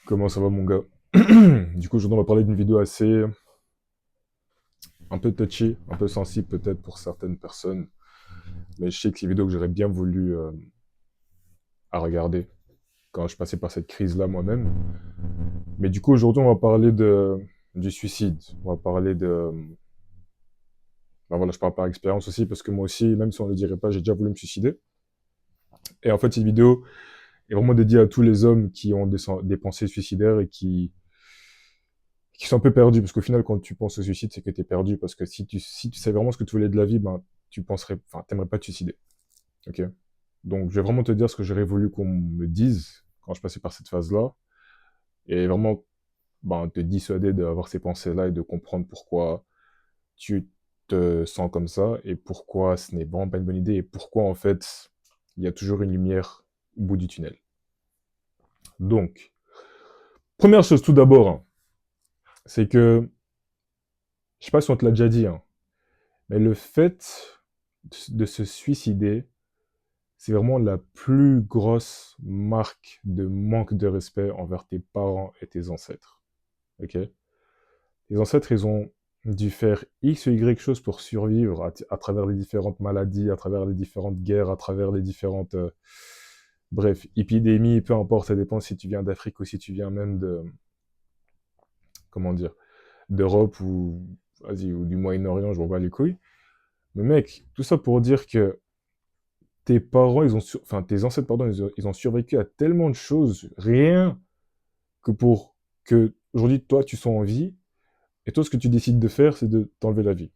Comment ça va mon gars? Du coup, aujourd'hui on va parler d'une vidéo assez un peu touchy, un peu sensible peut-être pour certaines personnes, mais je sais que c'est une vidéo que j'aurais bien voulu à regarder quand je passais par cette crise-là moi-même. Mais du coup, aujourd'hui on va parler du suicide. On va parler de... Ben voilà, je parle par expérience aussi, parce que moi aussi, même si on ne le dirait pas, j'ai déjà voulu me suicider. Et en fait, cette vidéo est vraiment dédiée à tous les hommes qui ont des pensées suicidaires et qui sont un peu perdus, parce qu'au final, quand tu penses au suicide, c'est que tu es perdu, parce que si tu sais vraiment ce que tu voulais de la vie, ben, t'aimerais pas te suicider, ok? Donc, je vais vraiment te dire ce que j'aurais voulu qu'on me dise quand je passais par cette phase-là, et vraiment, ben, te dissuader d'avoir ces pensées-là et de comprendre pourquoi tu te sens comme ça, et pourquoi ce n'est vraiment pas une bonne idée, et pourquoi, en fait, il y a toujours une lumière au bout du tunnel. Donc, première chose tout d'abord, hein, c'est que, je sais pas si on te l'a déjà dit, hein, mais le fait de se suicider, c'est vraiment la plus grosse marque de manque de respect envers tes parents et tes ancêtres. Ok? Tes ancêtres, ils ont dû faire X ou Y choses pour survivre à travers les différentes maladies, à travers les différentes guerres, à travers les différentes, bref, épidémies, peu importe, ça dépend si tu viens d'Afrique ou si tu viens même comment dire, d'Europe ou, vas-y, ou du Moyen-Orient, je m'en bats les couilles. Mais mec, tout ça pour dire que tes parents, enfin tes ancêtres, pardon, ils ont survécu à tellement de choses, rien que pour que aujourd'hui toi tu sois en vie, et toi ce que tu décides de faire, c'est de t'enlever la vie.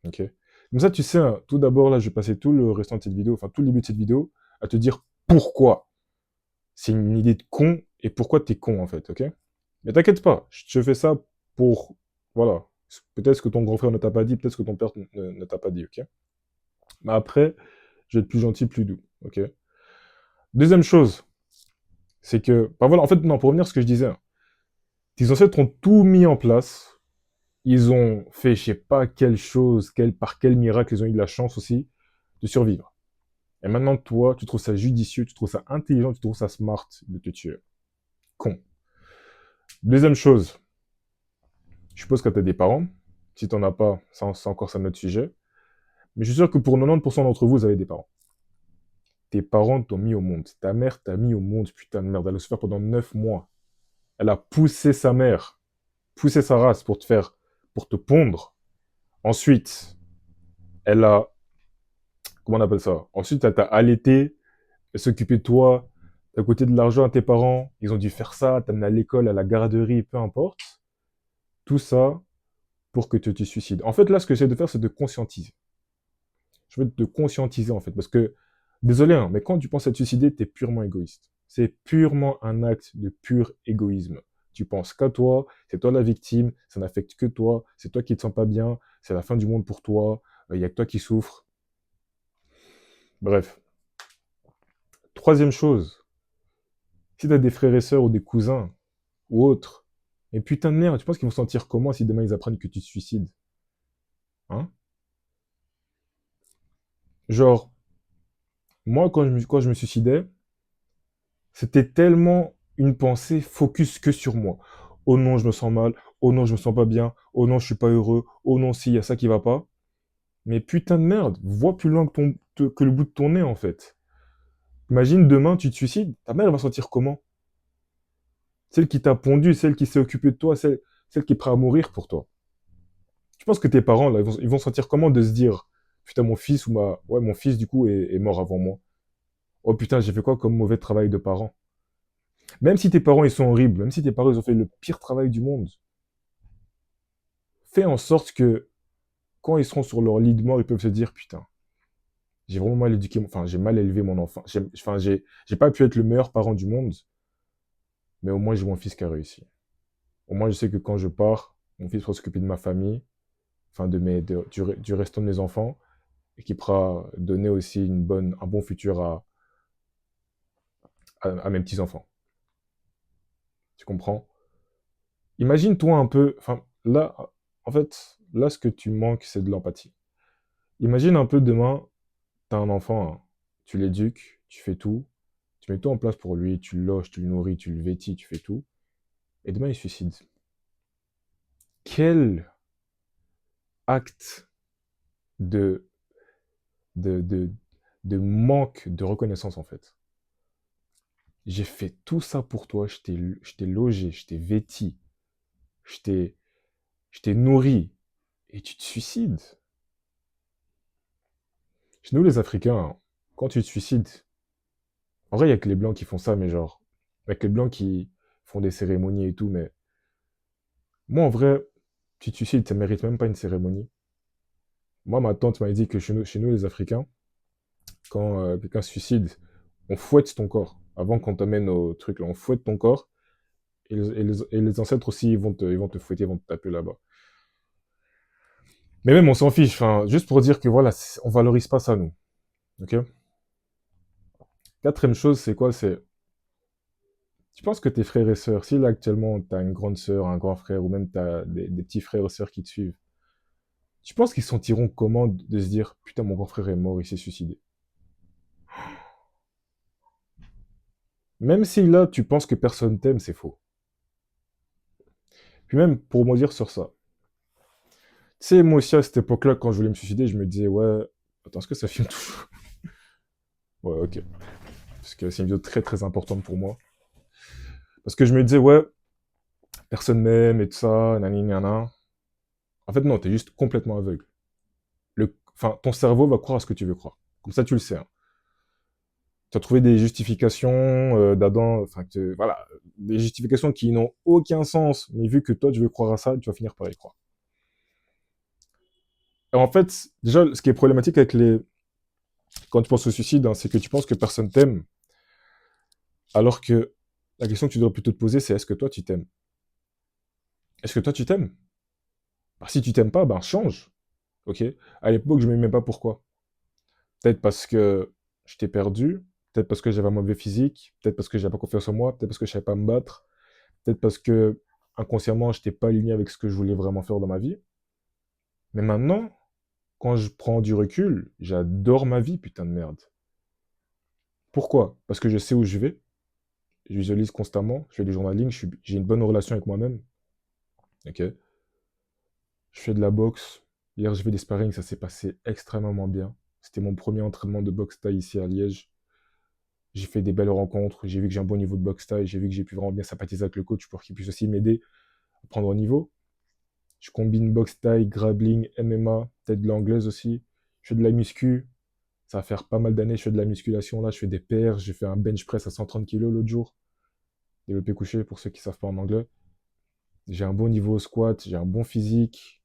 Ok. Comme ça, tu sais, hein, tout d'abord là, je vais passer tout le restant de cette vidéo, enfin tout le début de cette vidéo, à te dire pourquoi. C'est une idée de con et pourquoi t'es con en fait, ok? Mais t'inquiète pas, je fais ça pour, voilà, peut-être ce que ton grand frère ne t'a pas dit, peut-être ce que ton père ne t'a pas dit, ok? Mais après, je vais être plus gentil, plus doux, ok? Deuxième chose, c'est que, bah voilà, en fait, non, pour revenir à ce que je disais, hein, tes ancêtres ont tout mis en place. Ils ont fait, je sais pas quelle chose, par quel miracle, ils ont eu de la chance aussi de survivre. Et maintenant, toi, tu trouves ça judicieux, tu trouves ça intelligent, tu trouves ça smart de te tuer. Con. Deuxième chose, je suppose que tu as des parents. Si t'en as pas, c'est encore ça notre sujet. Mais je suis sûr que pour 90% d'entre vous, vous avez des parents. Tes parents t'ont mis au monde. Ta mère t'a mis au monde, putain de merde. Elle a souffert pendant 9 mois. Elle a poussé sa mère, poussé sa race pour te pondre. Ensuite, elle a, comment on appelle ça? Ensuite, elle t'a allaité, elle s'occupait de toi, t'as coûté de l'argent à tes parents, ils ont dû faire ça, t'amener à l'école, à la garderie, peu importe. Tout ça pour que tu te suicides. En fait, là, ce que j'essaie de faire, c'est de conscientiser. Je veux te conscientiser, en fait, parce que, désolé, hein, mais quand tu penses à te suicider, t'es purement égoïste. C'est purement un acte de pur égoïsme. Tu penses qu'à toi, c'est toi la victime, ça n'affecte que toi, c'est toi qui te sens pas bien, c'est la fin du monde pour toi, il y a que toi qui souffres. Bref. Troisième chose, si t'as des frères et sœurs ou des cousins ou autres, mais putain de merde, tu penses qu'ils vont se sentir comment si demain ils apprennent que tu te suicides? Hein? Genre, moi, quand je me suicidais, c'était tellement une pensée focus que sur moi. Oh non, je me sens mal. Oh non, je me sens pas bien. Oh non, je suis pas heureux. Oh non, si, il y a ça qui va pas. Mais putain de merde, vois plus loin que le bout de ton nez, en fait. Imagine demain, tu te suicides, ta mère elle va sentir comment? Celle qui t'a pondu, celle qui s'est occupée de toi, celle qui est prête à mourir pour toi. Tu penses que tes parents, là, ils vont sentir comment de se dire, putain, mon fils ou ouais, mon fils, du coup, est mort avant moi. Oh putain, j'ai fait quoi comme mauvais travail de parent? Même si tes parents, ils sont horribles, même si tes parents, ils ont fait le pire travail du monde, fais en sorte que quand ils seront sur leur lit de mort, ils peuvent se dire, putain, j'ai vraiment mal éduqué, enfin, j'ai mal élevé mon enfant. Enfin, j'ai pas pu être le meilleur parent du monde, mais au moins, j'ai mon fils qui a réussi. Au moins, je sais que quand je pars, mon fils pourra s'occuper de ma famille, enfin, du restant de mes enfants, et qui pourra donner aussi un bon futur à mes petits-enfants. Tu comprends? Imagine-toi un peu, enfin, là, en fait, là, ce que tu manques, c'est de l'empathie. Imagine un peu demain, t'as un enfant, hein, tu l'éduques, tu fais tout, tu mets tout en place pour lui, tu le loges, tu le nourris, tu le vêtis, tu fais tout. et demain il se suicide. Quel acte de, de, de, de manque de reconnaissance en fait. J'ai fait tout ça pour toi, je t'ai logé, je t'ai vêti, je t'ai je t'ai nourri, et tu te suicides. Chez nous les Africains, hein, quand tu te suicides, en vrai il y a que les Blancs qui font ça, mais genre, il y a que les Blancs qui font des cérémonies et tout, mais moi en vrai, tu te suicides, ça mérite même pas une cérémonie. Moi ma tante m'a dit que chez nous les Africains, quand quelqu'un se suicide, on fouette ton corps. Avant qu'on t'amène au truc là, on fouette ton corps. Et les ancêtres aussi, ils vont te fouetter, ils vont te taper là-bas. Mais même, on s'en fiche. Enfin, juste pour dire que voilà, on valorise pas ça, nous. Ok. Quatrième chose, c'est quoi? C'est, tu penses que tes frères et sœurs, si là actuellement t'as une grande sœur, un grand frère, ou même t'as des petits frères et sœurs qui te suivent, tu penses qu'ils se sentiront comment de se dire, putain, mon grand frère est mort, il s'est suicidé? Même si là, tu penses que personne t'aime, c'est faux. Puis même, pour moi dire sur ça, tu sais, moi aussi, à cette époque-là, quand je voulais me suicider, je me disais, ouais, attends, est-ce que ça filme toujours? Ouais, ok. Parce que c'est une vidéo très très importante pour moi. Parce que je me disais, ouais, personne m'aime et tout ça, nani nana. En fait, non, t'es juste complètement aveugle. Enfin, ton cerveau va croire à ce que tu veux croire. Comme ça, tu le sais, hein. Tu as trouvé des justifications d'Adam, enfin, voilà, des justifications qui n'ont aucun sens, mais vu que toi, tu veux croire à ça, tu vas finir par y croire. Et en fait, déjà, ce qui est problématique avec quand tu penses au suicide, hein, c'est que tu penses que personne t'aime, alors que la question que tu devrais plutôt te poser, c'est est-ce que toi, tu t'aimes? Est-ce que toi, tu t'aimes? Bah, si tu t'aimes pas, ben change. Ok. À l'époque, je m'aimais pas pourquoi. Peut-être parce que j'étais perdu, peut-être parce que j'avais un mauvais physique, peut-être parce que j'avais pas confiance en moi, peut-être parce que je savais pas me battre, peut-être parce que inconsciemment, j'étais pas aligné avec ce que je voulais vraiment faire dans ma vie. Mais maintenant, quand je prends du recul, j'adore ma vie, putain de merde. Pourquoi? Parce que je sais où je vais, je visualise constamment, je fais du journaling, j'ai une bonne relation avec moi-même. Ok. Je fais de la boxe. Hier, je fais des sparring, ça s'est passé extrêmement bien. C'était mon premier entraînement de boxe thaï ici à Liège. J'ai fait des belles rencontres, j'ai vu que j'ai un bon niveau de boxe thaï, j'ai vu que j'ai pu vraiment bien sympathiser avec le coach pour qu'il puisse aussi m'aider à prendre au niveau. Je combine boxe thaï, grappling, MMA, peut-être de l'anglaise aussi. Je fais de la muscu, ça va faire pas mal d'années, je fais de la musculation là, je fais des PR, j'ai fait un bench press à 130 kilos l'autre jour, développé couché pour ceux qui savent pas en anglais. J'ai un bon niveau au squat, j'ai un bon physique,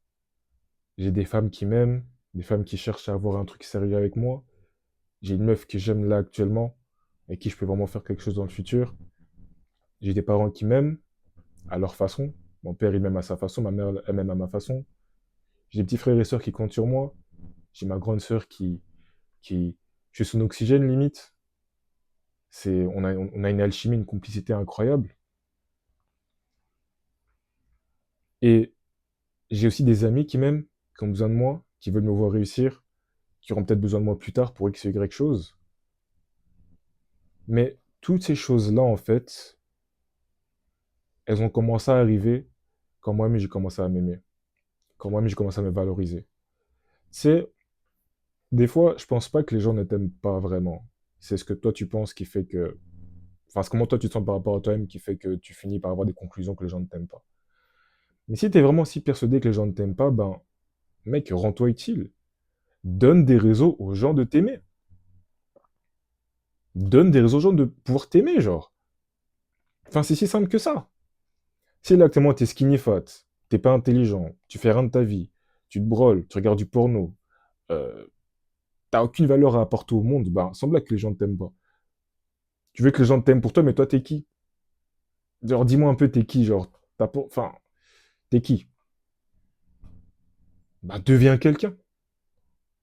j'ai des femmes qui m'aiment, des femmes qui cherchent à avoir un truc sérieux avec moi. J'ai une meuf que j'aime là actuellement, avec qui je peux vraiment faire quelque chose dans le futur. J'ai des parents qui m'aiment, à leur façon. Mon père, il m'aime à sa façon, ma mère, elle m'aime à ma façon. J'ai des petits frères et sœurs qui comptent sur moi. J'ai ma grande sœur qui, je suis son oxygène limite. On a une alchimie, une complicité incroyable. Et j'ai aussi des amis qui m'aiment, qui ont besoin de moi, qui veulent me voir réussir, qui auront peut-être besoin de moi plus tard pour X, Y chose. Mais toutes ces choses-là, en fait, elles ont commencé à arriver quand moi-même j'ai commencé à m'aimer, quand moi-même j'ai commencé à me valoriser. C'est des fois, je pense pas que les gens ne t'aiment pas vraiment. C'est ce que toi tu penses qui fait que. Enfin, c'est comment toi tu te sens par rapport à toi-même qui fait que tu finis par avoir des conclusions que les gens ne t'aiment pas. Mais si t'es vraiment si persuadé que les gens ne t'aiment pas, ben, mec, rends-toi utile. Donne des réseaux aux gens de t'aimer. Donne des réseaux aux gens de pouvoir t'aimer, genre. Enfin, c'est si simple que ça. Si là, actuellement, t'es skinny fat, t'es pas intelligent, tu fais rien de ta vie, tu te brûles, tu regardes du porno, euh, t'as aucune valeur à apporter au monde, ben, semble que les gens ne t'aiment pas. Tu veux que les gens t'aiment pour toi, mais toi, t'es qui? Genre, dis-moi un peu, t'es qui? Genre, enfin, t'es qui? Bah, deviens quelqu'un.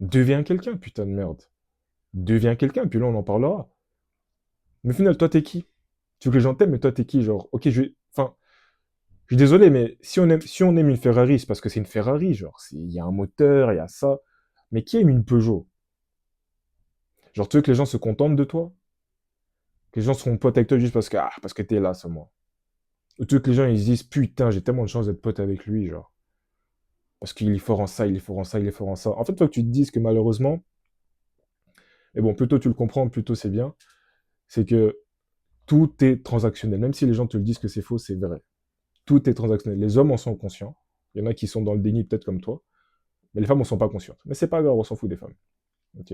Deviens quelqu'un, putain de merde. Deviens quelqu'un, puis là, on en parlera. Mais au final, toi, t'es qui? Tu veux que les gens t'aiment, mais toi, t'es qui? Genre, ok, enfin, je suis désolé, mais si on aime une Ferrari, c'est parce que c'est une Ferrari, genre, il y a un moteur, il y a ça. Mais qui aime une Peugeot? Genre, tu veux que les gens se contentent de toi? Que les gens seront potes avec toi juste parce que t'es là, seulement. Tu veux que les gens ils se disent putain, j'ai tellement de chance d'être pote avec lui, genre. Parce qu'il est fort en ça, il est fort en ça, il est fort en ça. En fait, toi que tu te dises que malheureusement, et bon, plus tôt tu le comprends, plus tôt c'est bien, c'est que tout est transactionnel. Même si les gens te le disent que c'est faux, c'est vrai. Tout est transactionnel. Les hommes en sont conscients. Il y en a qui sont dans le déni, peut-être comme toi. Mais les femmes en sont pas conscientes. Mais c'est pas grave, on s'en fout des femmes. Ok.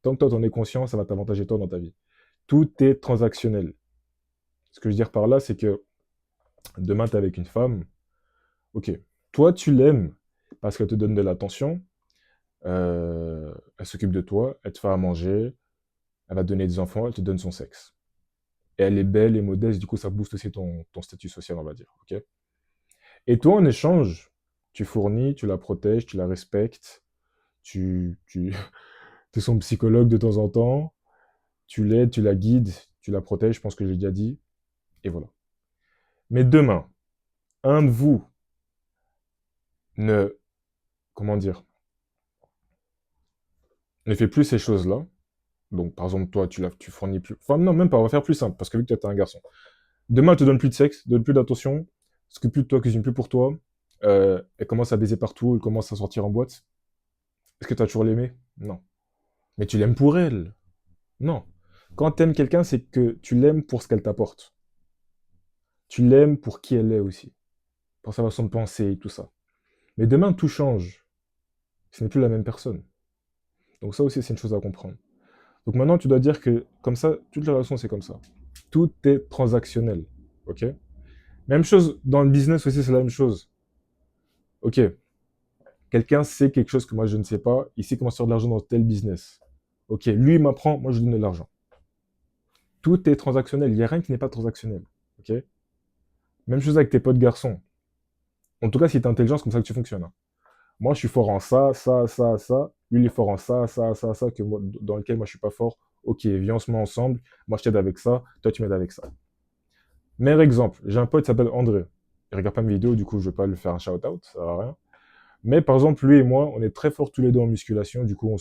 Tant que toi t'en es conscient, ça va t'avantager toi dans ta vie. Tout est transactionnel. Ce que je veux dire par là, c'est que demain t'es avec une femme. Ok. Toi, tu l'aimes parce qu'elle te donne de l'attention. Elle s'occupe de toi, elle te fait à manger, elle va te donner des enfants, elle te donne son sexe. Et elle est belle et modeste, du coup ça booste aussi ton statut social, on va dire. Ok. Et toi, en échange, tu fournis, tu la protèges, tu la respectes, tu es son psychologue de temps en temps, tu l'aides, tu la guides, tu la protèges, je pense que j'ai déjà dit, et voilà. Mais demain, un de vous ne, comment dire, ne fait plus ces choses-là. Donc, par exemple, toi, tu fournis plus. Enfin, non, même pas, on va faire plus simple, parce que vu que toi, t'es un garçon. Demain, elle te donne plus de sexe, donne plus d'attention, s'occupe plus de toi, cuisine plus pour toi, elle commence à baiser partout, elle commence à sortir en boîte. Est-ce que tu as toujours l'aimé? Non. Mais tu l'aimes pour elle? Non. Quand tu aimes quelqu'un, c'est que tu l'aimes pour ce qu'elle t'apporte. Tu l'aimes pour qui elle est aussi, pour sa façon de penser et tout ça. Mais demain, tout change. Ce n'est plus la même personne. Donc ça aussi, c'est une chose à comprendre. Donc maintenant, tu dois dire que, comme ça, toutes les relations, c'est comme ça. Tout est transactionnel. Ok. Même chose dans le business aussi, c'est la même chose. Ok. Quelqu'un sait quelque chose que moi je ne sais pas. Il sait comment se faire de l'argent dans tel business. Ok. Lui, il m'apprend, moi je lui donne de l'argent. Tout est transactionnel. Il n'y a rien qui n'est pas transactionnel. Ok. Même chose avec tes potes garçons. En tout cas, si tu es intelligent, c'est comme ça que tu fonctionnes, hein. Moi, je suis fort en ça, ça, ça, ça. Lui, il est fort en ça, ça, ça, ça, que moi, dans lequel moi je suis pas fort. Ok, viens, on se met ensemble. Moi, je t'aide avec ça. Toi, tu m'aides avec ça. Meilleur exemple, j'ai un pote qui s'appelle André. Il regarde pas mes vidéos, du coup, je vais pas lui faire un shout-out, ça sert à rien. Mais par exemple, lui et moi, on est très forts tous les deux en musculation. Du coup,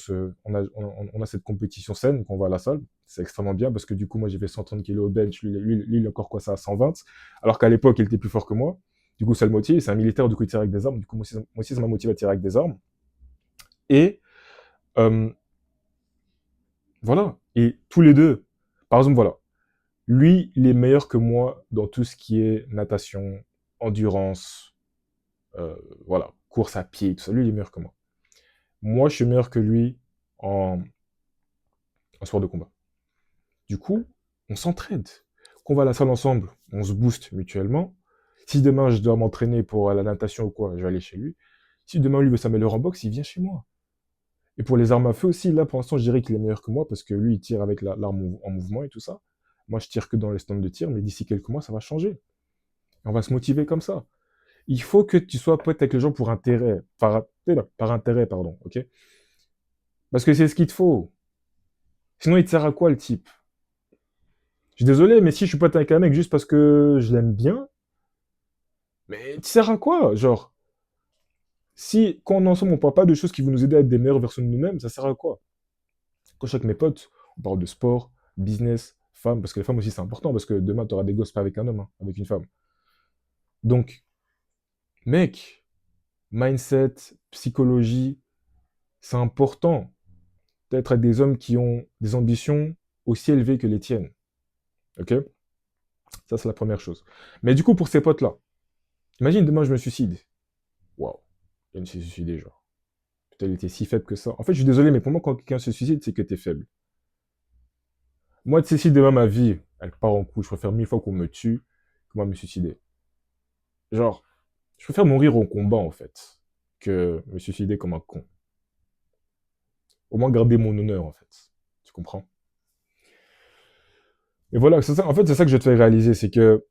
on a cette compétition saine, qu'on va à la salle. C'est extrêmement bien parce que du coup, moi, j'ai fait 130 kilos au bench. Lui, il a encore quoi ça à 120. Alors qu'à l'époque, il était plus fort que moi. Du coup, ça le motive. C'est un militaire, du coup, il tire avec des armes. Du coup, moi aussi ça m'a motivé à tirer avec des armes. Et euh, voilà. Et tous les deux, par exemple, voilà. Lui, il est meilleur que moi dans tout ce qui est natation, endurance, euh, voilà, course à pied, tout ça. Lui, il est meilleur que moi. Moi, je suis meilleur que lui en, en sport de combat. Du coup, on s'entraide. Qu'on va à la salle ensemble, on se booste mutuellement. Si demain je dois m'entraîner pour la natation ou quoi, je vais aller chez lui. Si demain lui veut s'améliorer en boxe, il vient chez moi. Et pour les armes à feu aussi, là pour l'instant je dirais qu'il est meilleur que moi parce que lui il tire avec l'arme en mouvement et tout ça. Moi je tire que dans les stands de tir, mais d'ici quelques mois ça va changer. Et on va se motiver comme ça. Il faut que tu sois pote avec les gens pour intérêt, par intérêt, pardon, ok. Parce que c'est ce qu'il te faut. Sinon il te sert à quoi le type? Je suis désolé, mais si je suis pote avec un mec juste parce que je l'aime bien, mais tu sers à quoi? Genre, si quand on est ensemble, on parle pas de choses qui vont nous aider à être des meilleures versions de nous-mêmes, ça sert à quoi? Quand je suis avec mes potes, on parle de sport, business, femmes, parce que les femmes aussi c'est important, parce que demain tu auras des gosses pas avec un homme, hein, avec une femme. Donc, mec, mindset, psychologie, c'est important d'être avec des hommes qui ont des ambitions aussi élevées que les tiennes. Ok? Ça, c'est la première chose. Mais du coup, pour ces potes-là, imagine demain je me suicide. Waouh, il me s'est suicidé, genre. Putain, il était si faible que ça. En fait, je suis désolé, mais pour moi, quand quelqu'un se suicide, c'est que t'es faible. Moi, tu sais, si demain ma vie, elle part en couille, je préfère 1000 fois qu'on me tue que moi me suicider. Genre, je préfère mourir au combat, en fait, que me suicider comme un con. Au moins garder mon honneur, en fait. Tu comprends? Et voilà, en fait, c'est ça que je te fais réaliser, c'est que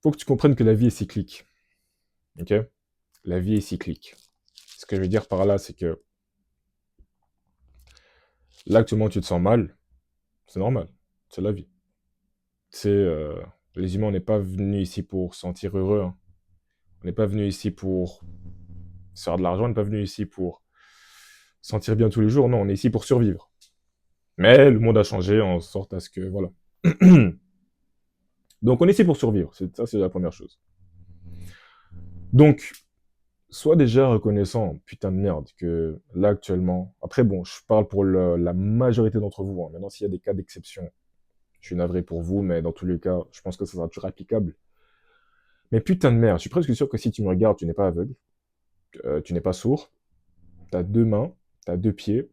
faut que tu comprennes que la vie est cyclique. Ok? La vie est cyclique. Ce que je veux dire par là, c'est que là, actuellement, tu te sens mal, c'est normal. C'est la vie. C'est les humains, on n'est pas venus ici pour se sentir heureux, hein. On n'est pas venu ici pour se faire de l'argent, on n'est pas venu ici pour se sentir bien tous les jours. Non, on est ici pour survivre. Mais le monde a changé en sorte à ce que, voilà. Donc, on est ici pour survivre. Ça, c'est la première chose. Donc, sois déjà reconnaissant, putain de merde, que là, actuellement... Après, bon, je parle pour la majorité d'entre vous. Hein. Maintenant, s'il y a des cas d'exception, je suis navré pour vous, mais dans tous les cas, je pense que ça sera toujours applicable. Mais putain de merde, je suis presque sûr que si tu me regardes, tu n'es pas aveugle, tu n'es pas sourd, t'as deux mains, t'as deux pieds,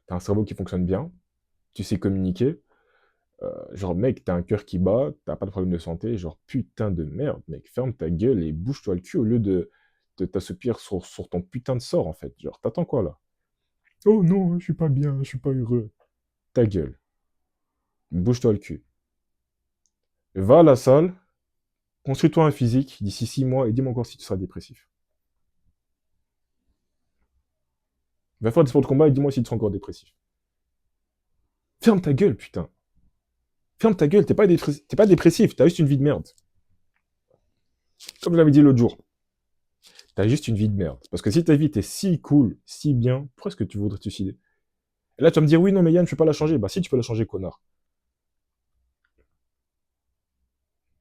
t'as un cerveau qui fonctionne bien, tu sais communiquer, genre mec, t'as un cœur qui bat, t'as pas de problème de santé, genre putain de merde, mec, ferme ta gueule et bouge-toi le cul au lieu de t'assoupir sur ton putain de sort en fait. Genre, t'attends quoi là? Oh non, je suis pas bien, je suis pas heureux. Ta gueule, bouge-toi le cul. Va à la salle, construis-toi un physique d'ici 6 mois et dis-moi encore si tu seras dépressif. Va faire des sports de combat et dis-moi si tu seras encore dépressif. Ferme ta gueule, putain. Ferme ta gueule, t'es pas dépressif, t'as juste une vie de merde. Comme je l'avais dit l'autre jour, t'as juste une vie de merde. Parce que si ta vie était si cool, si bien, pourquoi est-ce que tu voudrais te suicider? Et là, tu vas me dire, oui, non, mais Yann, je peux pas la changer. Bah si, tu peux la changer, connard.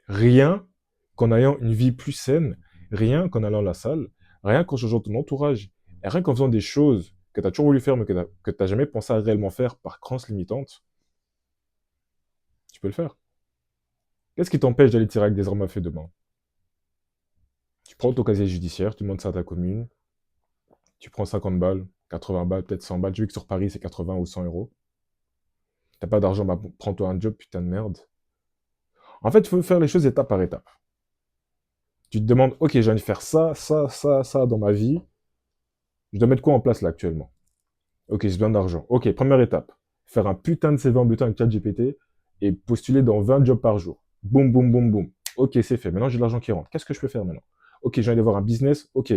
Rien qu'en ayant une vie plus saine, rien qu'en allant à la salle, rien qu'en changeant ton entourage, et rien qu'en faisant des choses que t'as toujours voulu faire, mais que t'as jamais pensé à réellement faire par croyances limitantes, tu peux le faire. Qu'est-ce qui t'empêche d'aller tirer avec des armes à feu demain? Tu prends ton casier judiciaire, tu montes ça à ta commune, tu prends 50 balles, 80 balles, peut-être 100 balles. Je vu que sur Paris, c'est 80 ou 100 euros. T'as pas d'argent, bah prends-toi un job, putain de merde. En fait, il faut faire les choses étape par étape. Tu te demandes, ok, j'ai envie de faire ça, ça, ça, ça dans ma vie. Je dois mettre quoi en place là actuellement? Ok, j'ai besoin d'argent. Ok, première étape. Faire un putain de CV en butin avec ChatGPT et postuler dans 20 jobs par jour. Boum, boum, boum, boum. Ok, c'est fait. Maintenant, j'ai de l'argent qui rentre. Qu'est-ce que je peux faire maintenant? Ok, j'ai envie d'avoir un business. Ok,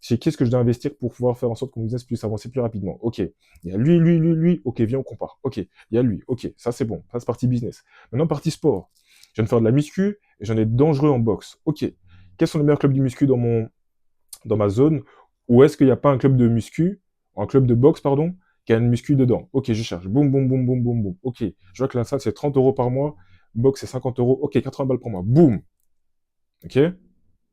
c'est qu'est-ce que je dois investir pour pouvoir faire en sorte que mon business puisse avancer plus rapidement. Ok, il y a lui, lui, lui, lui. Ok, viens, on compare. Ok, il y a lui. Ok, ça c'est bon. Ça c'est partie business. Maintenant, partie sport. Je viens de faire de la muscu et j'en ai dangereux en boxe. Ok, quels sont les meilleurs clubs de muscu dans ma zone? Ou est-ce qu'il n'y a pas un club de muscu, un club de boxe, pardon, qui a une muscu dedans? Ok, je cherche. Boum, boum, boum, boum, boum, boum. Ok, je vois que la salle c'est 30 euros par mois. Boxe c'est 50 euros. Ok, 80 balles par mois. Boum. Ok.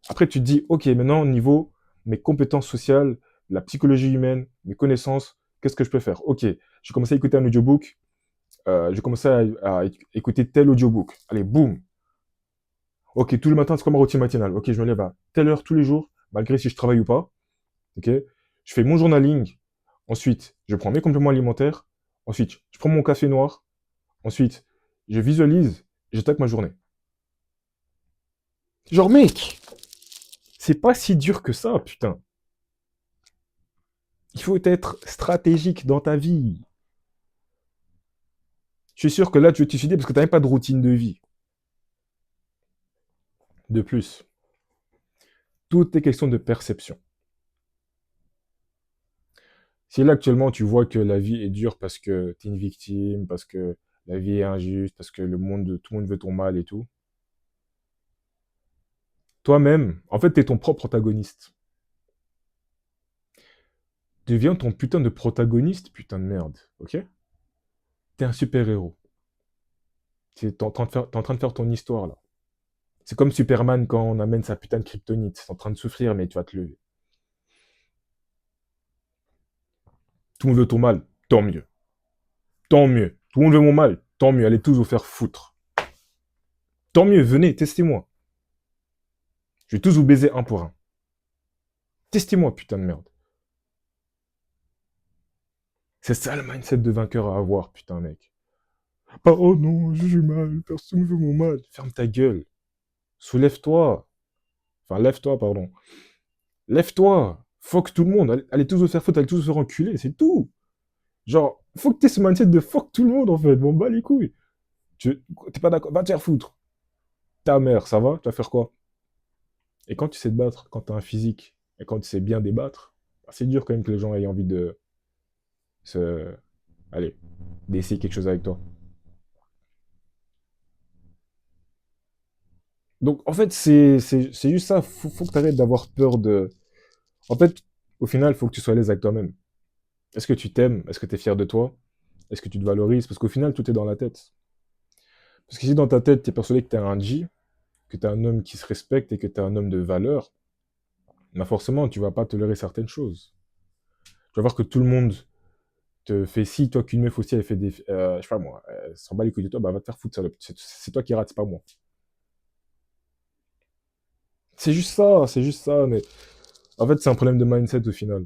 Après, tu te dis, ok, maintenant, au niveau mes compétences sociales, la psychologie humaine, mes connaissances, qu'est-ce que je peux faire? Ok, j'ai commencé à écouter un audiobook, j'ai commencé à écouter tel audiobook. Allez, boum. Ok, tout le matin, c'est quoi ma routine matinale? Ok, je me lève à telle heure tous les jours, malgré si je travaille ou pas. Ok, je fais mon journaling. Ensuite, je prends mes compléments alimentaires. Ensuite, je prends mon café noir. Ensuite, je visualise, j'attaque ma journée. Genre, mec, c'est pas si dur que ça, putain. Il faut être stratégique dans ta vie. Je suis sûr que là, tu veux te suicider parce que tu n'as même pas de routine de vie. De plus, tout est question de perception. Si là, actuellement, tu vois que la vie est dure parce que tu es une victime, parce que la vie est injuste, parce que tout le monde veut ton mal et tout, toi-même, en fait, tu es ton propre protagoniste. Deviens ton putain de protagoniste, putain de merde, ok? T'es un super-héros. T'es en train de faire ton histoire, là. C'est comme Superman quand on amène sa putain de kryptonite. T'es en train de souffrir, mais tu vas te lever. Tout le monde veut ton mal, tant mieux. Tant mieux. Tout le monde veut mon mal, tant mieux. Allez tous vous faire foutre. Tant mieux, venez, testez-moi. Je vais tous vous baiser un pour un. Testez-moi, putain de merde. C'est ça le mindset de vainqueur à avoir, putain, mec. Ah, oh non, j'ai mal, personne ne veut mon mal. Ferme ta gueule. Soulève-toi. Enfin, lève-toi, pardon. Lève-toi. Fuck tout le monde. Allez tous vous faire foutre, allez tous vous faire enculer, c'est tout. Genre, faut que t'aies ce mindset de fuck tout le monde, en fait. Bon, bah les couilles. T'es pas d'accord, va te faire foutre. Ta mère, ça va? Tu vas faire quoi? Et quand tu sais te battre, quand t'as un physique, et quand tu sais bien débattre, bah, c'est dur quand même que les gens aient envie de se... Allez, d'essayer quelque chose avec toi. Donc, en fait, c'est juste ça. Faut que tu arrêtes d'avoir peur de... En fait, au final, il faut que tu sois à l'aise avec toi-même. Est-ce que tu t'aimes? Est-ce que tu es fier de toi? Est-ce que tu te valorises? Parce qu'au final, tout est dans la tête. Parce que si dans ta tête, tu es persuadé que tu es un G, que tu es un homme qui se respecte et que tu es un homme de valeur, bah forcément, tu vas pas tolérer certaines choses. Tu vas voir que tout le monde te fait si, toi qu'une meuf aussi, elle fait des... je sais pas moi, elle s'en bat les couilles de toi, bah va te faire foutre, salope. C'est toi qui rate, c'est pas moi. C'est juste ça, mais en fait, c'est un problème de mindset au final.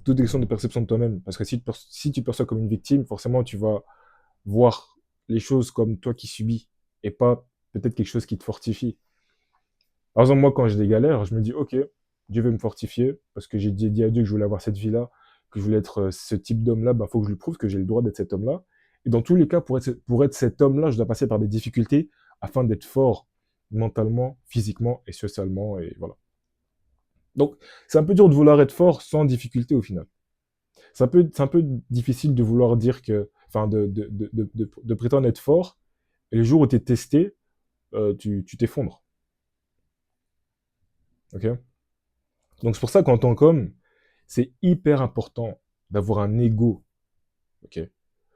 Toute question de perception de toi-même. Parce que si tu te perçois comme une victime, forcément, tu vas voir les choses comme toi qui subis et pas peut-être quelque chose qui te fortifie. Par exemple, moi, quand j'ai des galères, je me dis, ok, Dieu veut me fortifier parce que j'ai dit à Dieu que je voulais avoir cette vie-là, que je voulais être ce type d'homme-là, bah, faut que je lui prouve que j'ai le droit d'être cet homme-là. Et dans tous les cas, pour être cet homme-là, je dois passer par des difficultés afin d'être fort mentalement, physiquement et socialement. Et voilà. Donc, c'est un peu dur de vouloir être fort sans difficulté au final. C'est un peu difficile de vouloir dire que, enfin, de prétendre être fort, et le jour où tu es testé, tu t'effondres. Ok. Donc c'est pour ça qu'en tant qu'homme, c'est hyper important d'avoir un ego. Ok.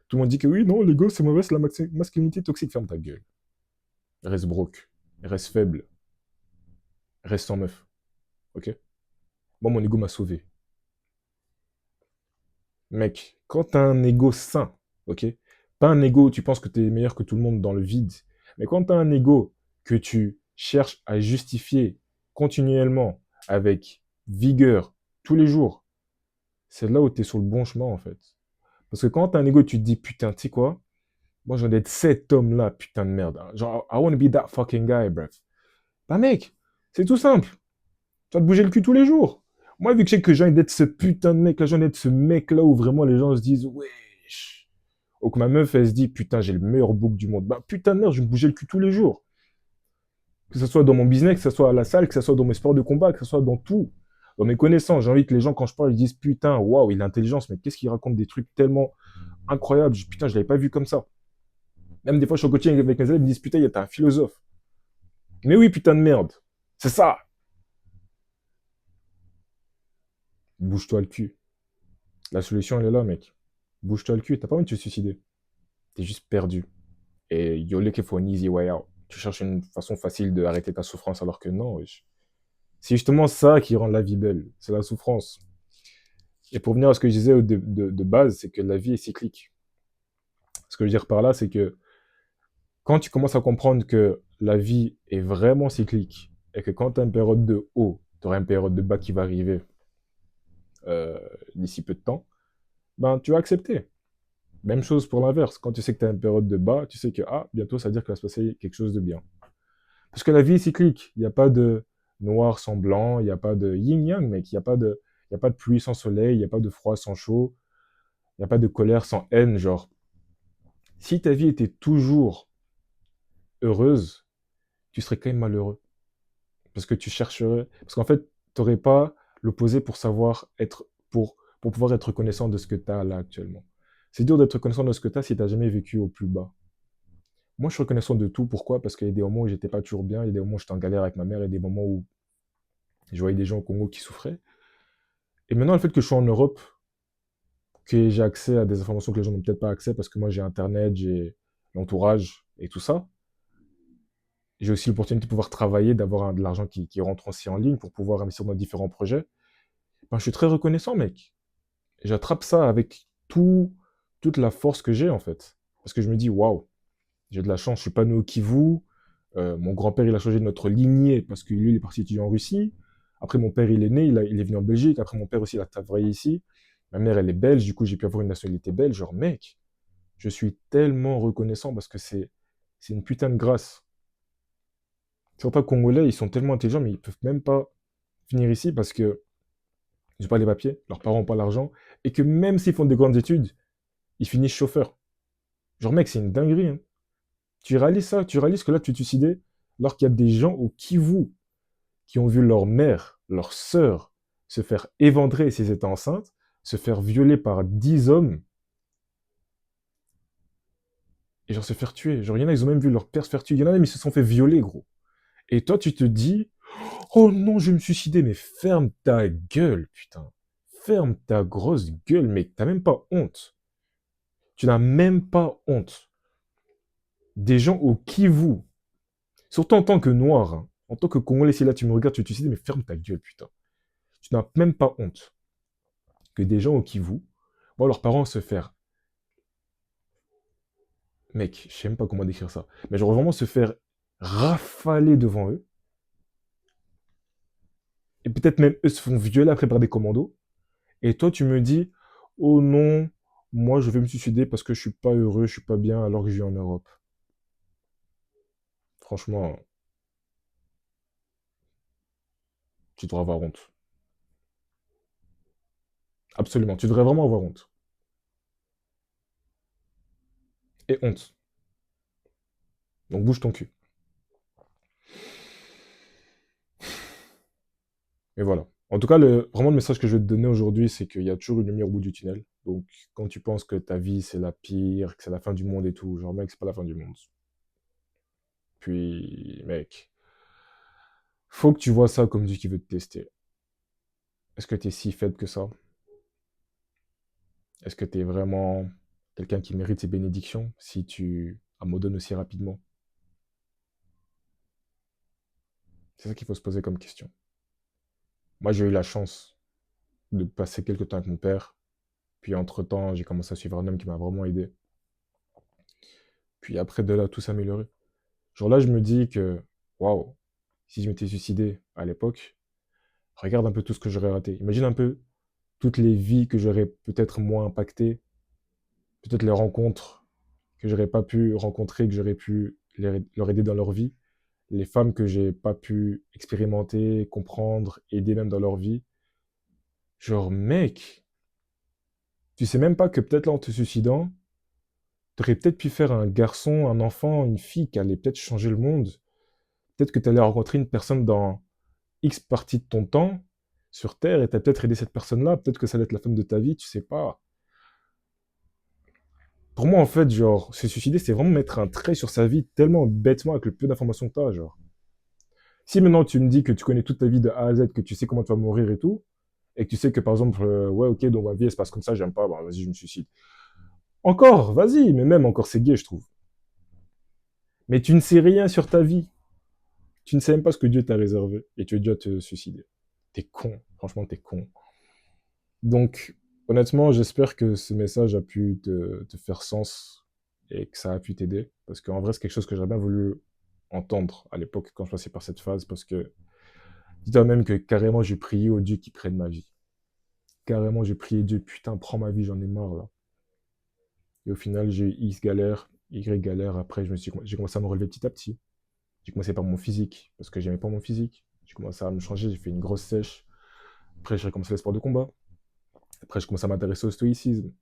Tout le monde dit que oui, non, l'ego c'est mauvais, c'est la masculinité toxique. Ferme ta gueule. Reste broke. Reste faible. Reste sans meuf. Ok. Moi, mon ego m'a sauvé. Mec, quand t'as un ego sain, ok, pas un ego où tu penses que t'es meilleur que tout le monde dans le vide, mais quand t'as un ego que tu cherches à justifier continuellement, avec vigueur, tous les jours, c'est là où t'es sur le bon chemin en fait. Parce que quand t'as un ego, tu te dis putain, tu sais quoi, moi j'en ai être cet homme-là, putain de merde. Genre, I wanna be that fucking guy, bref. Bah mec, c'est tout simple. Tu vas te bouger le cul tous les jours. Moi, vu que je sais que j'ai envie d'être ce putain de mec-là, j'ai envie d'être ce mec-là où vraiment les gens se disent, wesh. Ou que ma meuf, elle se dit, putain, j'ai le meilleur bouc du monde. Bah putain de merde, je vais me bouger le cul tous les jours. Que ce soit dans mon business, que ce soit à la salle, que ce soit dans mes sports de combat, que ce soit dans tout. Dans mes connaissances, j'ai envie que les gens, quand je parle, ils disent, putain, waouh, il a l'intelligence, mais qu'est-ce qu'il raconte des trucs tellement incroyables. Putain, je l'avais pas vu comme ça. Même des fois, je suis au coaching avec mes élèves, ils me disent, putain, t'es un philosophe. Mais oui, putain de merde. C'est ça. Bouge-toi le cul. La solution, elle est là, mec. Bouge-toi le cul. T'as pas envie de te suicider. T'es juste perdu. Et you're looking for an easy way out. Tu cherches une façon facile d'arrêter ta souffrance alors que non, wesh. C'est justement ça qui rend la vie belle. C'est la souffrance. Et pour venir à ce que je disais de base, c'est que la vie est cyclique. Ce que je veux dire par là, c'est que quand tu commences à comprendre que la vie est vraiment cyclique et que quand tu as une période de haut, tu auras une période de bas qui va arriver euh, d'ici peu de temps, ben tu vas accepter. Même chose pour l'inverse. Quand tu sais que tu as une période de bas, tu sais que bientôt ça veut dire qu'il va se passer quelque chose de bien. Parce que la vie est cyclique. Il n'y a pas de noir sans blanc, il n'y a pas de yin-yang, mec. Il y a pas de pluie sans soleil, il n'y a pas de froid sans chaud, il n'y a pas de colère sans haine. Genre, si ta vie était toujours heureuse, tu serais quand même malheureux. Parce que tu chercherais. Parce qu'en fait, tu n'aurais pas l'opposé pour savoir être. Pour pouvoir être reconnaissant de ce que tu as là actuellement. C'est dur d'être reconnaissant de ce que tu as si tu n'as jamais vécu au plus bas. Moi, je suis reconnaissant de tout. Pourquoi? Parce qu'il y a des moments où j'étais pas toujours bien, il y a des moments où j'étais en galère avec ma mère, il y a des moments où je voyais des gens au Congo qui souffraient. Et maintenant, le fait que je sois en Europe, que j'ai accès à des informations que les gens n'ont peut-être pas accès, parce que moi, j'ai Internet, j'ai l'entourage et tout ça. J'ai aussi l'opportunité de pouvoir travailler, d'avoir de l'argent qui rentre aussi en ligne pour pouvoir investir dans différents projets. Ben, je suis très reconnaissant, mec. Et j'attrape ça avec toute la force que j'ai, en fait. Parce que je me dis, waouh, j'ai de la chance, je suis pas né au Kivu. Mon grand-père, il a changé de notre lignée parce que lui, il est parti étudier en Russie. Après, mon père, il est né, il est venu en Belgique. Après, mon père aussi, il a travaillé ici. Ma mère, elle est belge, du coup, j'ai pu avoir une nationalité belge. Genre, mec, je suis tellement reconnaissant parce que c'est une putain de grâce. Certains Congolais, ils sont tellement intelligents, mais ils peuvent même pas venir ici parce que ils n'ont pas les papiers, leurs parents n'ont pas l'argent, et que même s'ils font des grandes études, ils finissent chauffeurs. Genre, mec, c'est une dinguerie, hein. Tu réalises ça? Tu réalises que là, tu te suicidais alors qu'il y a des gens au Kivu qui ont vu leur mère, leur sœur se faire éventrer si elles étaient enceintes, se faire violer par 10 hommes, et genre se faire tuer. Genre, il y en a, ils ont même vu leur père se faire tuer. Il y en a même, ils se sont fait violer, gros. Et toi, tu te dis, oh non, je vais me suicider, mais ferme ta gueule, putain. Ferme ta grosse gueule, mec. T'as même pas honte. Tu n'as même pas honte. Des gens au Kivu, surtout en tant que noir, hein, en tant que Congolais, si là tu me regardes, tu te dis, mais ferme ta gueule, putain. Tu n'as même pas honte que des gens au Kivu voient leurs parents se faire, mec, je sais même pas comment décrire ça, mais genre vraiment se faire rafaler devant eux, et peut-être même eux se font violer après par des commandos, et toi tu me dis, oh non, moi je vais me suicider parce que je suis pas heureux, je suis pas bien alors que je vis en Europe. Franchement, tu devrais avoir honte. Absolument, tu devrais vraiment avoir honte. Et honte. Donc bouge ton cul. Et voilà. En tout cas, vraiment le message que je vais te donner aujourd'hui, c'est qu'il y a toujours une lumière au bout du tunnel. Donc quand tu penses que ta vie c'est la pire, que c'est la fin du monde et tout, genre mec, c'est pas la fin du monde. Puis, mec, faut que tu vois ça comme Dieu qui veut te tester. Est-ce que t'es si faible que ça? Est-ce que t'es vraiment quelqu'un qui mérite ses bénédictions si tu abandonnes aussi rapidement? C'est ça qu'il faut se poser comme question. Moi, j'ai eu la chance de passer quelques temps avec mon père. Puis entre-temps, j'ai commencé à suivre un homme qui m'a vraiment aidé. Puis après de là, tout s'est amélioré. Genre là, je me dis que, waouh, si je m'étais suicidé à l'époque, regarde un peu tout ce que j'aurais raté. Imagine un peu toutes les vies que j'aurais peut-être moins impactées, peut-être les rencontres que j'aurais pas pu rencontrer, que j'aurais pu leur aider dans leur vie, les femmes que j'ai pas pu expérimenter, comprendre, aider même dans leur vie. Genre, mec, tu sais même pas que peut-être là, en te suicidant, t'aurais peut-être pu faire un garçon, un enfant, une fille qui allait peut-être changer le monde. Peut-être que tu allais rencontrer une personne dans X partie de ton temps sur Terre et t'as peut-être aidé cette personne-là. Peut-être que ça allait être la femme de ta vie, tu sais pas. Pour moi, en fait, genre, se suicider, c'est vraiment mettre un trait sur sa vie tellement bêtement avec le peu d'informations que t'as, genre. Si maintenant tu me dis que tu connais toute ta vie de A à Z, que tu sais comment tu vas mourir et tout, et que tu sais que par exemple, ouais, ok, donc ma vie elle se passe comme ça, j'aime pas, bah vas-y, je me suicide. Encore, vas-y, mais même encore, c'est gay, je trouve. Mais tu ne sais rien sur ta vie. Tu ne sais même pas ce que Dieu t'a réservé, et tu es déjà te suicider. T'es con, franchement, t'es con. Donc, honnêtement, j'espère que ce message a pu te faire sens et que ça a pu t'aider. Parce qu'en vrai, c'est quelque chose que j'aurais bien voulu entendre à l'époque quand je passais par cette phase. Parce que, dis-toi même que carrément, j'ai prié au Dieu qui prenne ma vie. Carrément, j'ai prié Dieu, putain, prends ma vie, j'en ai marre là. Et au final, j'ai eu X galère, Y galère. Après, j'ai commencé à me relever petit à petit. J'ai commencé par mon physique, parce que j'aimais pas mon physique. J'ai commencé à me changer, j'ai fait une grosse sèche. Après, j'ai recommencé les sports de combat. Après, j'ai commencé à m'intéresser au stoïcisme.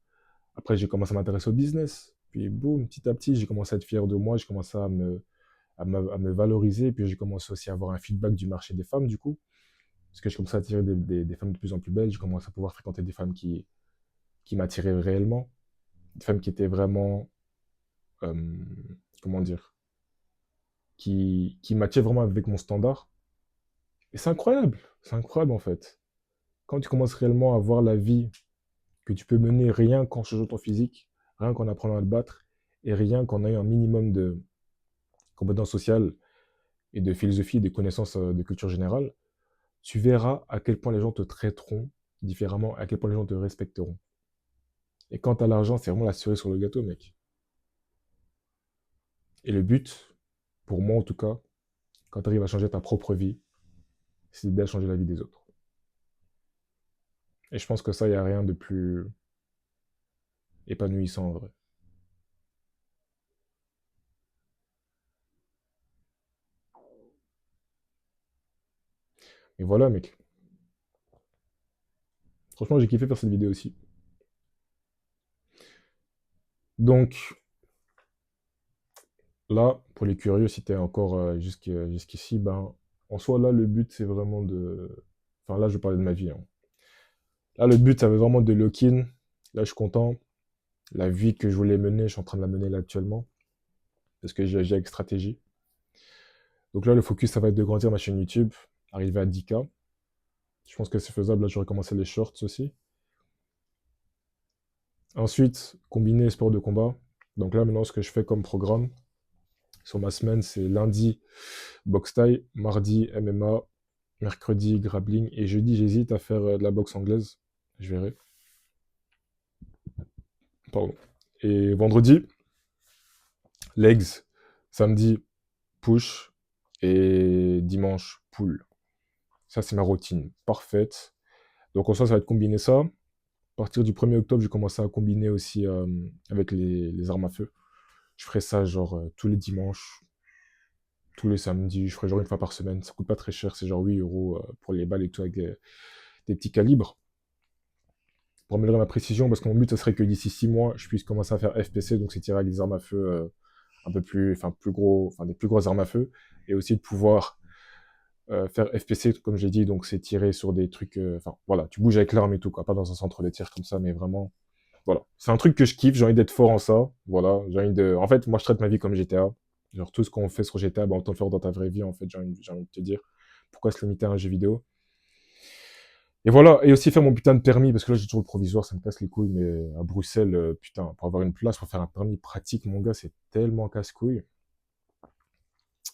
Après, j'ai commencé à m'intéresser au business. Puis, boum, petit à petit, j'ai commencé à être fier de moi. J'ai commencé à me valoriser. Puis, j'ai commencé aussi à avoir un feedback du marché des femmes, du coup. Parce que j'ai commencé à attirer des femmes de plus en plus belles. J'ai commencé à pouvoir fréquenter des femmes qui m'attiraient réellement. Des femmes qui étaient vraiment, euh, comment dire, qui matchaient vraiment avec mon standard. Et c'est incroyable en fait. Quand tu commences réellement à voir la vie que tu peux mener rien qu'en changeant ton physique, rien qu'en apprenant à te battre, et rien qu'en ayant un minimum de compétences sociales et de philosophie, de connaissances de culture générale, tu verras à quel point les gens te traiteront différemment, à quel point les gens te respecteront. Et quant à l'argent, c'est vraiment la cerise sur le gâteau, mec. Et le but, pour moi en tout cas, quand tu arrives à changer ta propre vie, c'est d'aider à changer la vie des autres. Et je pense que ça, il n'y a rien de plus épanouissant en vrai. Et voilà, mec. Franchement, j'ai kiffé faire cette vidéo aussi. Donc, là, pour les curieux, si t'es encore jusqu'ici, ben, en soi, là, le but, c'est vraiment de... Enfin, là, je parlais de ma vie, hein. Là, le but, ça va vraiment de lock-in. Là, je suis content. La vie que je voulais mener, je suis en train de la mener là actuellement. Parce que j'ai avec stratégie. Donc là, le focus, ça va être de grandir ma chaîne YouTube, arriver à 10K. Je pense que c'est faisable. Là, j'aurais commencé les shorts aussi. Ensuite, combiner sport de combat. Donc là, maintenant, ce que je fais comme programme, sur ma semaine, c'est lundi, boxe thaï, mardi, MMA, mercredi, grappling, et jeudi, j'hésite à faire de la boxe anglaise. Je verrai. Pardon. Et vendredi, legs. Samedi, push. Et dimanche, pull. Ça, c'est ma routine parfaite. Donc, en soi, ça va être combiné ça. À partir du 1er octobre, j'ai commencé à combiner aussi avec les armes à feu. Je ferai ça genre tous les dimanches, tous les samedis. Je ferai genre une fois par semaine. Ça coûte pas très cher. C'est genre 8 euros pour les balles et tout avec des petits calibres. Pour améliorer ma précision, parce que mon but, ce serait que d'ici 6 mois, je puisse commencer à faire FPC, donc c'est tirer avec des armes à feu un peu plus, enfin plus gros, enfin des plus grosses armes à feu, et aussi de pouvoir faire FPC, comme j'ai dit, donc c'est tirer sur des trucs, enfin voilà, tu bouges avec l'arme et tout, quoi, pas dans un centre de tir comme ça, mais vraiment, voilà. C'est un truc que je kiffe, j'ai envie d'être fort en ça, voilà, j'ai envie de... En fait, moi, je traite ma vie comme GTA, genre tout ce qu'on fait sur GTA, bah, autant le faire dans ta vraie vie, en fait, j'ai envie de te dire. Pourquoi se limiter à un jeu vidéo? Et voilà, et aussi faire mon putain de permis, parce que là j'ai toujours le provisoire, ça me casse les couilles, mais à Bruxelles, putain, pour avoir une place, pour faire un permis pratique, mon gars, c'est tellement casse-couille.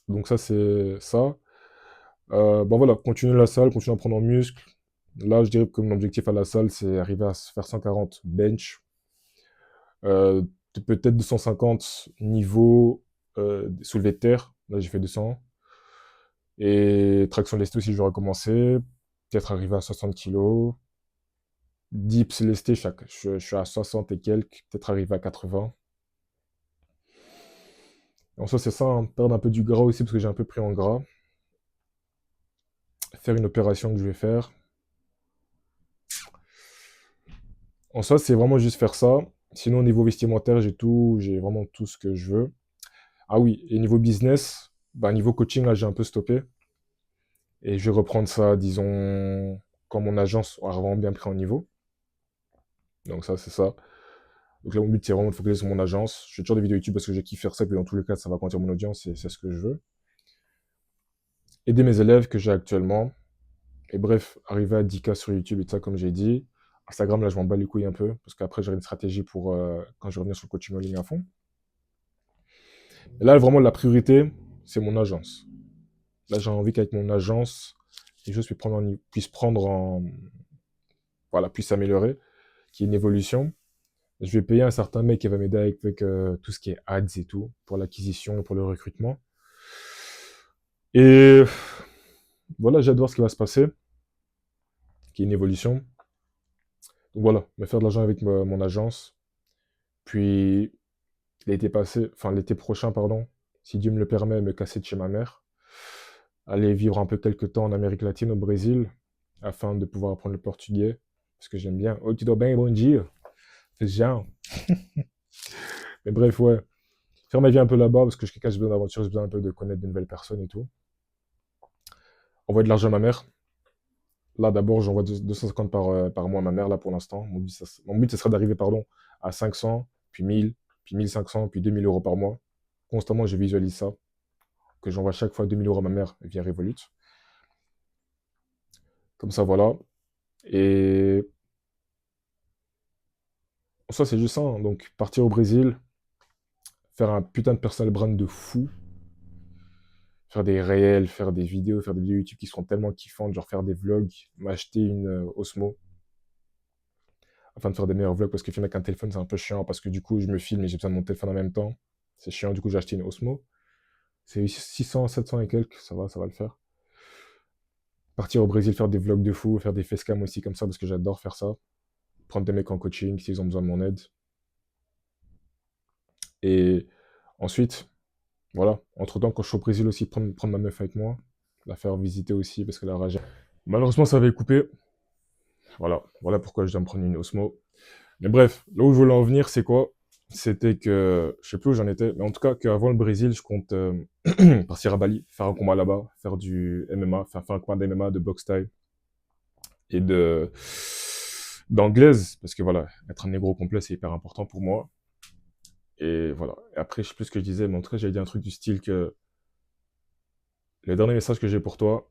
Donc ça, c'est ça. Bon voilà, continuer la salle, continuer à prendre en muscle. Là, je dirais que mon objectif à la salle, c'est arriver à se faire 140 bench, euh, peut-être 250 niveau soulevé de terre. Là, j'ai fait 200. Et traction lestée aussi, je vais recommencer. Peut-être arriver à 60 kilos. Dips lesté, je suis à 60 et quelques, peut-être arriver à 80. En soi, c'est ça, hein, perdre un peu du gras aussi, parce que j'ai un peu pris en gras. Faire une opération que je vais faire. En soi, c'est vraiment juste faire ça. Sinon, au niveau vestimentaire, j'ai vraiment tout ce que je veux. Ah oui, et niveau business, bah, niveau coaching, là, j'ai un peu stoppé. Et je vais reprendre ça, disons, quand mon agence aura vraiment bien pris en niveau. Donc ça, c'est ça. Donc là, mon but, c'est vraiment de focaliser sur mon agence. Je fais toujours des vidéos YouTube parce que j'ai kiffé faire ça, puis dans tous les cas, ça va grandir mon audience et c'est ce que je veux. Aider mes élèves que j'ai actuellement. Et bref, arriver à 10K sur YouTube et tout ça, comme j'ai dit. Instagram, là, je m'en bats les couilles un peu, parce qu'après, j'aurai une stratégie pour quand je reviens sur le coaching en ligne à fond. Et là, vraiment, la priorité, c'est mon agence. Là, j'ai envie qu'avec mon agence, les choses puissent prendre en... Voilà, puissent s'améliorer, qu'il y ait une évolution. Je vais payer un certain mec qui va m'aider avec tout ce qui est ads et tout, pour l'acquisition, pour le recrutement. Et voilà, j'ai hâte de voir ce qui va se passer, qu'il y ait une évolution. Donc voilà, me faire de l'argent avec mon agence. Puis l'été prochain, pardon, si Dieu me le permet, me casser de chez ma mère. Aller vivre un peu quelques temps en Amérique latine, au Brésil, afin de pouvoir apprendre le portugais. Parce que j'aime bien. Oh, tu dois bien, bon dia. C'est genre. Mais bref, ouais. Faire ma vie un peu là-bas, parce que je suis quelqu'un, j'ai besoin d'aventure, j'ai besoin un peu de connaître de nouvelles personnes et tout. Envoyer de l'argent à ma mère. Là, d'abord, j'envoie 250 par mois à ma mère, là, pour l'instant. Mon but, ce serait d'arriver, pardon, à 500, puis 1000, puis 1500, puis 2000 euros par mois. Constamment, je visualise ça. Que j'envoie chaque fois 2000 euros à ma mère via Revolut. Comme ça, voilà. Et ça, c'est juste ça, hein. Donc, partir au Brésil, faire un putain de personal brand de fou, faire des réels, faire des vidéos, faire des vidéos YouTube qui seront tellement kiffantes, genre faire des vlogs, m'acheter une Osmo, afin de faire des meilleurs vlogs, parce que filmer avec un téléphone, c'est un peu chiant, parce que du coup, je me filme et j'ai besoin de mon téléphone en même temps. C'est chiant, du coup, j'ai acheté une Osmo. C'est 600, 700 et quelques, ça va le faire. Partir au Brésil, faire des vlogs de fou, faire des facecam aussi comme ça, parce que j'adore faire ça. Prendre des mecs en coaching s'ils ont besoin de mon aide. Et ensuite, voilà, entre-temps, quand je suis au Brésil aussi, prendre ma meuf avec moi, la faire visiter aussi, parce que la rage... Malheureusement, ça avait coupé. Voilà pourquoi je dois me prendre une Osmo. Mais bref, là où je voulais en venir, c'est quoi? C'était que, je sais plus où j'en étais, mais en tout cas, qu'avant le Brésil, je compte partir à Bali, faire un combat là-bas, faire du MMA, faire un combat d'MMA, de boxe thaï et d'anglaise, parce que voilà, être un négro complet, c'est hyper important pour moi. Et voilà. Et après, je sais plus ce que je disais, mais en tout cas, j'avais dit un truc du style que le dernier message que j'ai pour toi,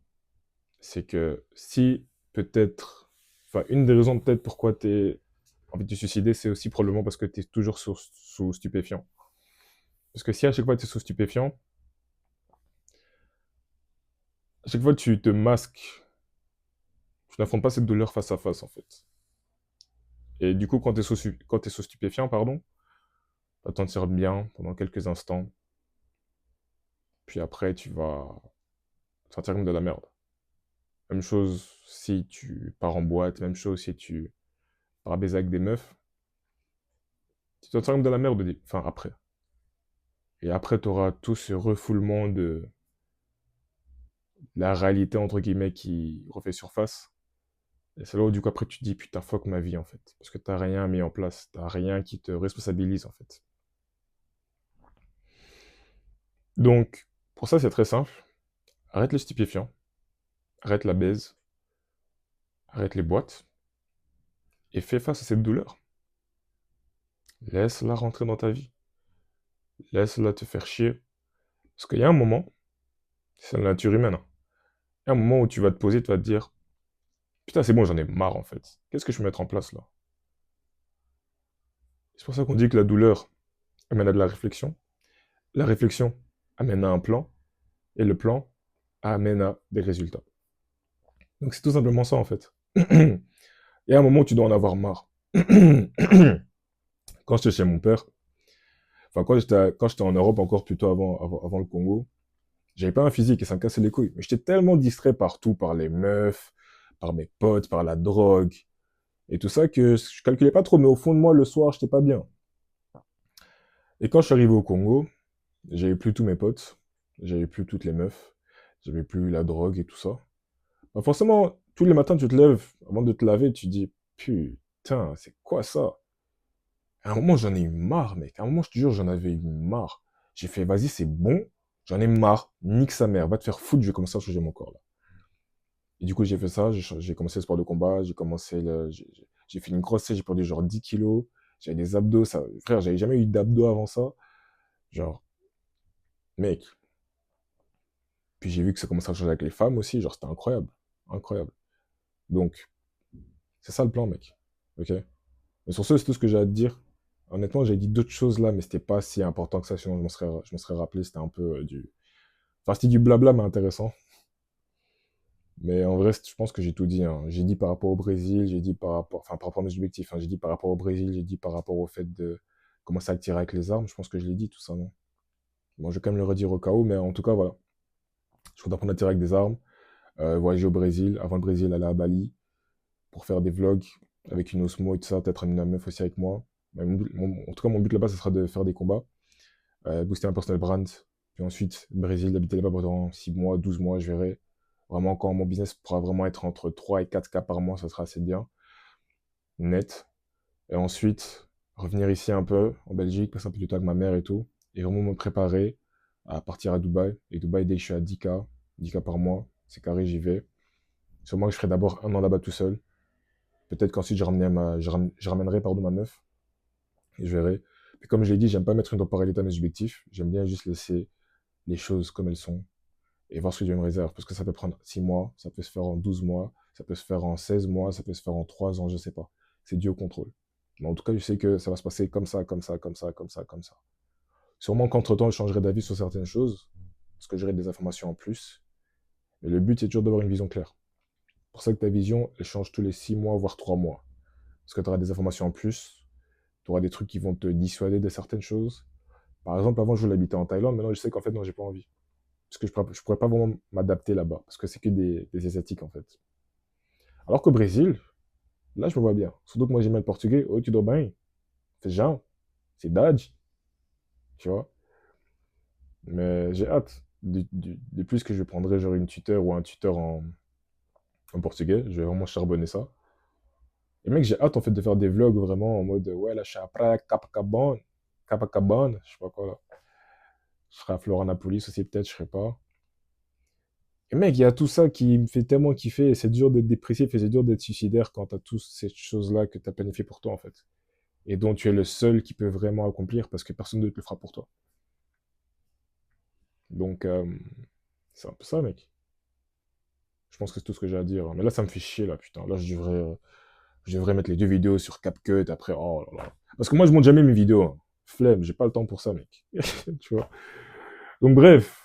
c'est que si peut-être, enfin, une des raisons peut-être pourquoi t'es envie de te suicider, c'est aussi probablement parce que t'es toujours sous stupéfiant. Parce que si à chaque fois t'es sous stupéfiant, À chaque fois, tu te masques. Tu n'affrontes pas cette douleur face à face, en fait. Et du coup, quand t'es sous stupéfiant, pardon, tu vas t'en sentir bien pendant quelques instants. Puis après, tu vas te sentir comme de la merde. Même chose si tu pars en boîte, même chose si tu pars à baiser avec des meufs. Tu te sentir comme de la merde, enfin après. Et après, tu auras tout ce refoulement de la réalité, entre guillemets, qui refait surface. Et c'est là où, du coup, après, tu te dis, putain, fuck ma vie, en fait. Parce que t'as rien mis en place. T'as rien qui te responsabilise, en fait. Donc, pour ça, c'est très simple. Arrête le stupéfiant. Arrête la baise. Arrête les boîtes. Et fais face à cette douleur. Laisse-la rentrer dans ta vie. Laisse-la te faire chier. Parce qu'il y a un moment, c'est la nature humaine, hein. Il y a un moment où tu vas te poser, tu vas te dire, putain, c'est bon, j'en ai marre, en fait. Qu'est-ce que je peux mettre en place, là? C'est pour ça qu'on dit que la douleur amène à de la réflexion. La réflexion amène à un plan. Et le plan amène à des résultats. Donc c'est tout simplement ça, en fait. Il y a un moment où tu dois en avoir marre. Quand j'étais chez mon père, enfin quand j'étais en Europe, encore plutôt avant le Congo, j'avais pas un physique et ça me cassait les couilles. Mais j'étais tellement distrait partout, par les meufs, par mes potes, par la drogue, et tout ça, que je calculais pas trop, mais au fond de moi, le soir, j'étais pas bien. Et quand je suis arrivé au Congo, j'avais plus tous mes potes, j'avais plus toutes les meufs, j'avais plus la drogue et tout ça. Bah forcément, tous les matins, tu te lèves, avant de te laver, tu te dis, putain, c'est quoi ça? À un moment, j'en ai eu marre, mec. À un moment, je te jure, j'en avais eu marre. J'ai fait, vas-y, c'est bon, j'en ai marre, nique sa mère, va te faire foutre, je vais commencer à changer mon corps, là. Et du coup, j'ai fait ça, j'ai commencé le sport de combat, j'ai fait une grosse sèche, j'ai perdu genre 10 kilos, j'avais des abdos, ça, frère, j'avais jamais eu d'abdos avant ça. Genre, mec. Puis j'ai vu que ça commençait à changer avec les femmes aussi, genre, c'était incroyable. Incroyable. Donc, c'est ça le plan, mec. Ok? Mais sur ce, c'est tout ce que j'ai à te dire. Honnêtement, j'ai dit d'autres choses là, mais c'était pas si important que ça, sinon je me serais rappelé, c'était un peu du... Enfin, c'était du blabla, mais intéressant. Mais en vrai, je pense que j'ai tout dit, hein. J'ai dit par rapport au Brésil, j'ai dit par rapport... Enfin, par rapport à mes objectifs, hein. J'ai dit par rapport au Brésil, j'ai dit par rapport au fait de commencer à tirer avec les armes. Je pense que je l'ai dit, tout ça, non? Bon, je vais quand même le redire au cas où, mais en tout cas, voilà. Je compte apprendre à tirer avec des armes, voyager au Brésil, avant le Brésil, aller à Bali, pour faire des vlogs avec une Osmo et tout ça, peut-être amener une meuf aussi avec moi. Mais en tout cas, mon but là-bas, ce sera de faire des combats, booster un personal brand, puis ensuite, Brésil, d'habiter là-bas pendant 6 mois, 12 mois, je verrai. Vraiment, quand mon business pourra vraiment être entre 3 et 4K par mois, ça sera assez bien, net. Et ensuite, revenir ici un peu, en Belgique, passer un peu du temps avec ma mère et tout, et vraiment me préparer à partir à Dubaï. Et Dubaï, dès que je suis à 10K, 10K par mois, c'est carré, j'y vais. Sûrement que je ferai d'abord un an là-bas tout seul. Peut-être qu'ensuite je ramènerai pardon, ma meuf, et je verrai. Puis comme je l'ai dit, j'aime pas mettre une temporalité à mes objectifs. J'aime bien juste laisser les choses comme elles sont et voir ce que Dieu me réserve. Parce que ça peut prendre 6 mois, ça peut se faire en 12 mois, ça peut se faire en 16 mois, ça peut se faire en 3 ans, je sais pas. C'est Dieu au contrôle. Mais en tout cas, je sais que ça va se passer comme ça, comme ça, comme ça, comme ça, comme ça. Sûrement qu'entre-temps, je changerai d'avis sur certaines choses, parce que j'aurai des informations en plus. Mais le but, c'est toujours d'avoir une vision claire. C'est pour ça que ta vision, elle change tous les 6 mois, voire 3 mois. Parce que tu auras des informations en plus, tu auras des trucs qui vont te dissuader de certaines choses. Par exemple, avant, je voulais habiter en Thaïlande, maintenant, je sais qu'en fait, non, j'ai pas envie. Parce que je pourrais pas vraiment m'adapter là-bas, parce que c'est que des Asiatiques, en fait. Alors qu'au Brésil, là, je me vois bien. Surtout que moi, j'aime bien le portugais. Oh, tu dois bien. C'est Jean. C'est Dodge. Tu vois. Mais j'ai hâte. De plus que je prendrai genre une tuteur ou un tuteur en portugais. Je vais vraiment charbonner ça. Et mec, j'ai hâte en fait de faire des vlogs vraiment en mode ouais, là, je suis après Capacabana. Capacabana, je sais pas quoi là. Je serai à Florianopolis aussi, peut-être, je serai pas. Et mec, il y a tout ça qui me fait tellement kiffer. Et c'est dur d'être dépressif et c'est dur d'être suicidaire quand t'as toutes ces choses-là que t'as planifié pour toi en fait. Et dont tu es le seul qui peut vraiment accomplir parce que personne ne te le fera pour toi. Donc, c'est un peu ça, mec. Je pense que c'est tout ce que j'ai à dire, hein. Mais là, ça me fait chier, là, putain. Là, je devrais mettre les deux vidéos sur CapCut après. Oh là là. Parce que moi, je monte jamais mes vidéos, hein. Flemme, j'ai pas le temps pour ça, mec. Tu vois. Donc, bref.